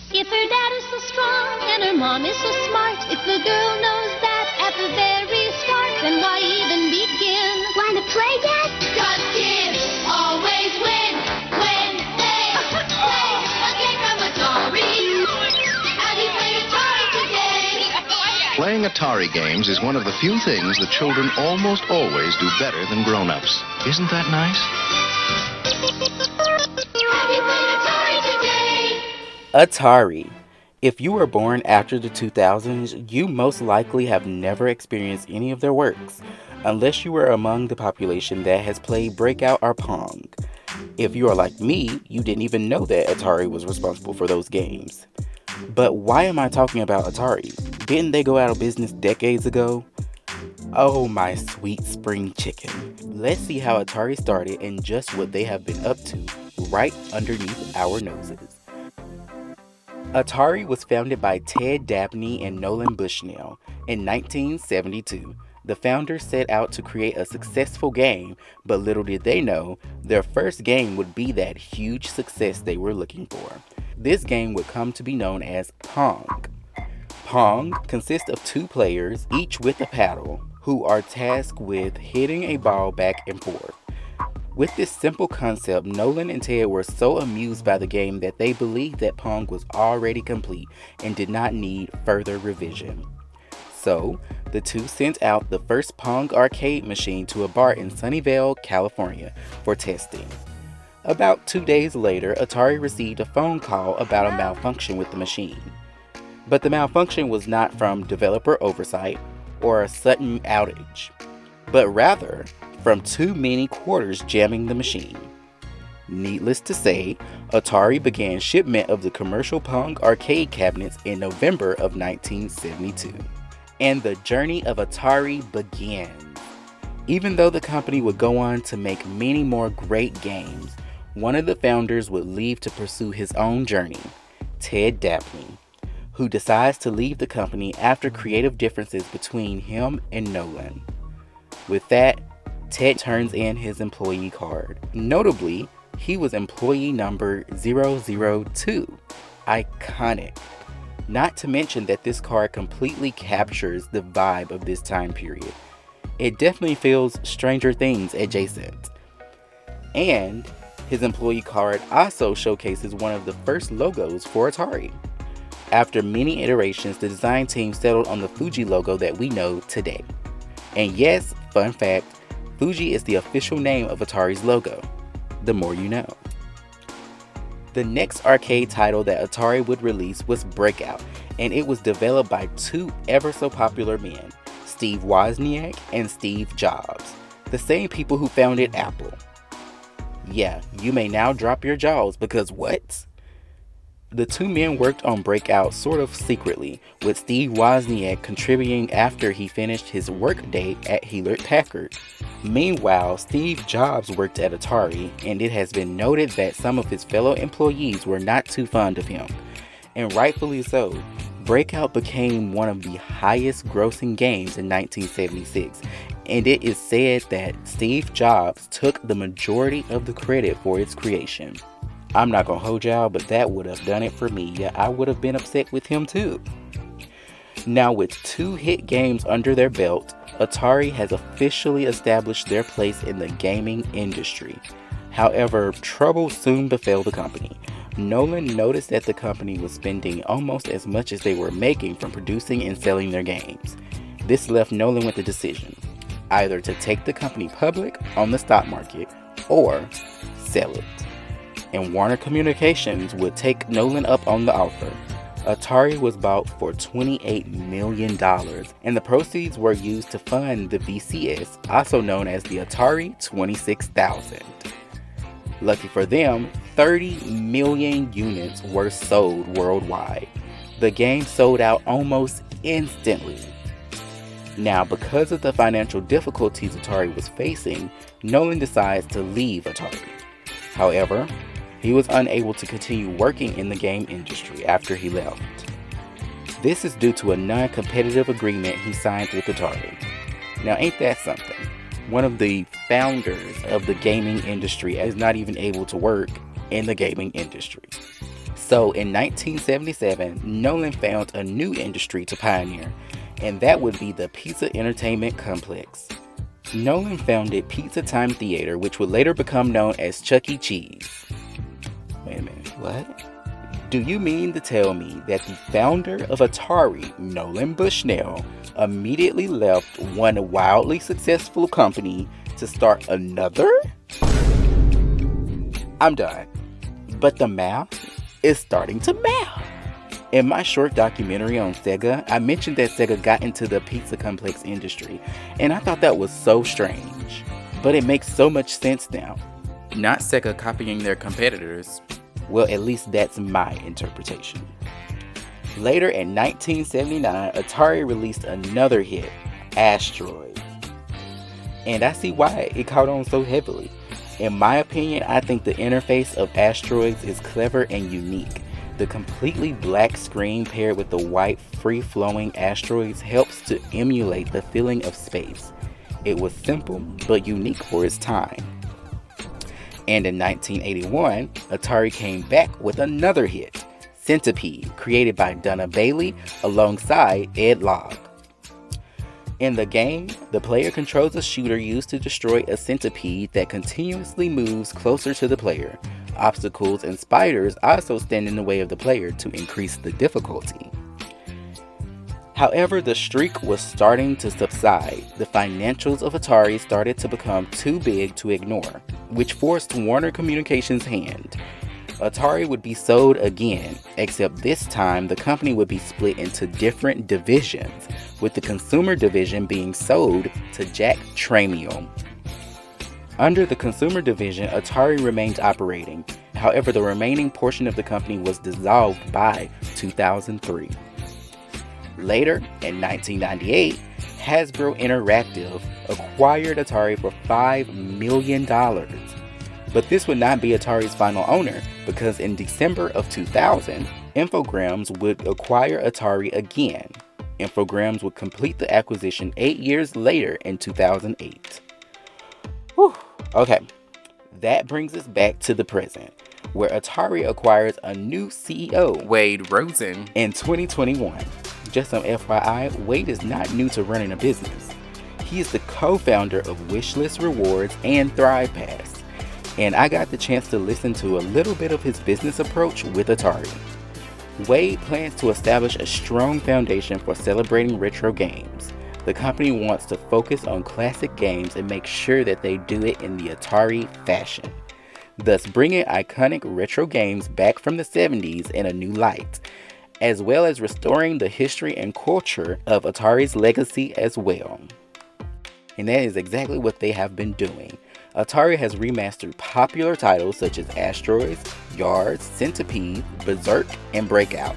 If her dad is so strong and her mom is so smart, if the girl knows that at the very start, then why even begin? Wanna play, Dad? 'Cause kids always win when they play a game from Atari. Have you played Atari today? Playing Atari games is one of the few things that children almost always do better than grown-ups. Isn't that nice? Have you played Atari today? Atari. If you were born after the 2000s, you most likely have never experienced any of their works, unless you were among the population that has played Breakout or Pong. If you are like me, you didn't even know that Atari was responsible for those games. But why am I talking about Atari? Didn't they go out of business decades ago? Oh, my sweet spring chicken. Let's see how Atari started and just what they have been up to right underneath our noses. Atari was founded by Ted Dabney and Nolan Bushnell in 1972. The founders set out to create a successful game, but little did they know, their first game would be that huge success they were looking for. This game would come to be known as Pong. Pong consists of two players, each with a paddle, who are tasked with hitting a ball back and forth. With this simple concept, Nolan and Ted were so amused by the game that they believed that Pong was already complete and did not need further revision. So, the two sent out the first Pong arcade machine to a bar in Sunnyvale, California for testing. About 2 days later, Atari received a phone call about a malfunction with the machine. But the malfunction was not from developer oversight or a sudden outage, but rather from too many quarters jamming the machine. Needless to say, Atari began shipment of the commercial Pong arcade cabinets in November of 1972. And the journey of Atari began. Even though the company would go on to make many more great games, one of the founders would leave to pursue his own journey, Ted Dabney, who decides to leave the company after creative differences between him and Nolan. With that, Ted turns in his employee card. Notably, he was employee number 002. Iconic. Not to mention that this card completely captures the vibe of this time period. It definitely feels Stranger Things adjacent. And his employee card also showcases one of the first logos for Atari. After many iterations, the design team settled on the Fuji logo that we know today. And yes, fun fact, Fuji is the official name of Atari's logo. The more you know. The next arcade title that Atari would release was Breakout, and it was developed by two ever so popular men, Steve Wozniak and Steve Jobs, the same people who founded Apple. Yeah, you may now drop your jaws because what? The two men worked on Breakout sort of secretly, with Steve Wozniak contributing after he finished his workday at Hewlett-Packard. Meanwhile, Steve Jobs worked at Atari, and it has been noted that some of his fellow employees were not too fond of him. And rightfully so. Breakout became one of the highest grossing games in 1976, and it is said that Steve Jobs took the majority of the credit for its creation. I'm not gonna hold y'all, but that would have done it for me. Yeah, I would have been upset with him too. Now, with two hit games under their belt, Atari has officially established their place in the gaming industry. However, trouble soon befell the company. Nolan noticed that the company was spending almost as much as they were making from producing and selling their games. This left Nolan with a decision, either to take the company public on the stock market or sell it. And Warner Communications would take Nolan up on the offer. Atari was bought for $28 million, and the proceeds were used to fund the VCS, also known as the Atari 26,000. Lucky for them, 30 million units were sold worldwide. The game sold out almost instantly. Now, because of the financial difficulties Atari was facing, Nolan decides to leave Atari. However, he was unable to continue working in the game industry after he left. This is due to a non-competitive agreement he signed with Atari. Now, ain't that something? One of the founders of the gaming industry is not even able to work in the gaming industry. So in 1977, Nolan found a new industry to pioneer, and that would be the Pizza Entertainment Complex. Nolan founded Pizza Time Theater, which would later become known as Chuck E. Cheese. Wait a minute, what? Do you mean to tell me that the founder of Atari, Nolan Bushnell, immediately left one wildly successful company to start another? I'm done. But the math is starting to math. In my short documentary on Sega, I mentioned that Sega got into the pizza complex industry, and I thought that was so strange. But it makes so much sense now. Not Sega copying their competitors. Well, at least that's my interpretation. Later in 1979, Atari released another hit, Asteroids. And I see why it caught on so heavily. In my opinion, I think the interface of Asteroids is clever and unique. The completely black screen paired with the white, free-flowing asteroids helps to emulate the feeling of space. It was simple, but unique for its time. And in 1981, Atari came back with another hit, Centipede, created by Donna Bailey alongside Ed Logg. In the game, the player controls a shooter used to destroy a centipede that continuously moves closer to the player. Obstacles and spiders also stand in the way of the player to increase the difficulty. However, the streak was starting to subside. The financials of Atari started to become too big to ignore, which forced Warner Communications' hand. Atari would be sold again, except this time the company would be split into different divisions, with the consumer division being sold to Jack Tramiel. Under the consumer division, Atari remained operating. However, the remaining portion of the company was dissolved by 2003. Later, in 1998, Hasbro Interactive acquired Atari for $5 million. But this would not be Atari's final owner, because in December of 2000, Infogrames would acquire Atari again. Infogrames would complete the acquisition 8 years later in 2008. Whew. Okay, that brings us back to the present, where Atari acquires a new CEO, Wade Rosen, in 2021. Just some FYI, Wade is not new to running a business. He is the co-founder of Wishlist Rewards and Thrive Pass, and I got the chance to listen to a little bit of his business approach with Atari. Wade plans to establish a strong foundation for celebrating retro games. The company wants to focus on classic games and make sure that they do it in the Atari fashion, thus bringing iconic retro games back from the 70s in a new light, as well as restoring the history and culture of Atari's legacy as well. And that is exactly what they have been doing. Atari has remastered popular titles such as Asteroids, Yards, Centipede, Berserk, and Breakout.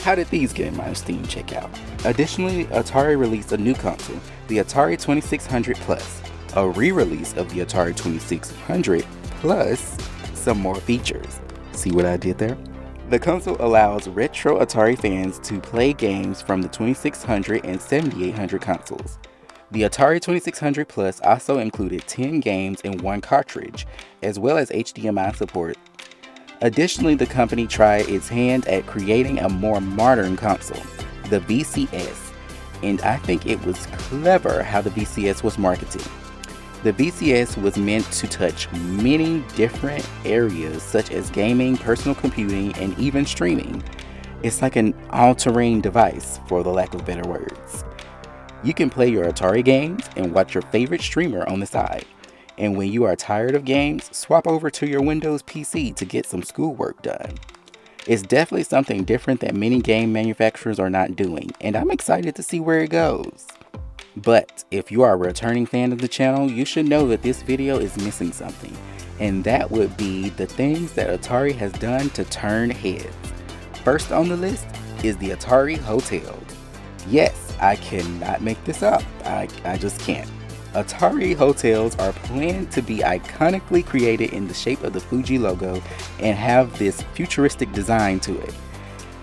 How did these get in my Steam checkout? Additionally, Atari released a new console, the Atari 2600 Plus, a re-release of the Atari 2600 plus some more features. See what I did there? The console allows retro Atari fans to play games from the 2600 and 7800 consoles. The Atari 2600 Plus also included 10 games in one cartridge, as well as HDMI support. Additionally, the company tried its hand at creating a more modern console, the VCS, and I think it was clever how the VCS was marketed. The VCS was meant to touch many different areas such as gaming, personal computing, and even streaming. It's like an all-terrain device, for the lack of better words. You can play your Atari games and watch your favorite streamer on the side. And when you are tired of games, swap over to your Windows PC to get some schoolwork done. It's definitely something different that many game manufacturers are not doing, and I'm excited to see where it goes. But if you are a returning fan of the channel, you should know that this video is missing something, and that would be the things that Atari has done to turn heads. First on the list is the Atari Hotels. Yes, I cannot make this up. I just can't. Atari Hotels are planned to be iconically created in the shape of the Fuji logo and have this futuristic design to it.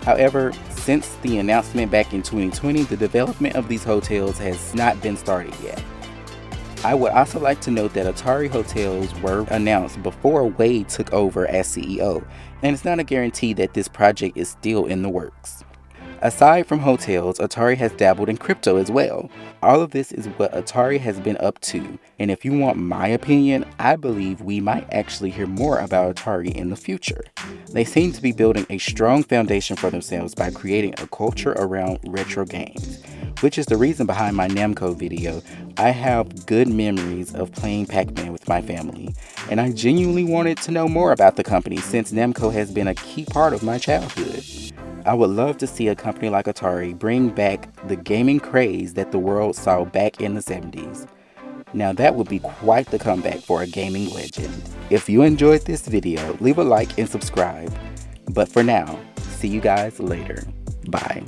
However, since the announcement back in 2020, the development of these hotels has not been started yet. I would also like to note that Atari Hotels were announced before Wade took over as CEO, and it's not a guarantee that this project is still in the works. Aside from hotels, Atari has dabbled in crypto as well. All of this is what Atari has been up to, and if you want my opinion, I believe we might actually hear more about Atari in the future. They seem to be building a strong foundation for themselves by creating a culture around retro games, which is the reason behind my Namco video. I have good memories of playing Pac-Man with my family, and I genuinely wanted to know more about the company since Namco has been a key part of my childhood. I would love to see a company like Atari bring back the gaming craze that the world saw back in the 70s. Now that would be quite the comeback for a gaming legend. If you enjoyed this video, leave a like and subscribe. But for now, see you guys later. Bye.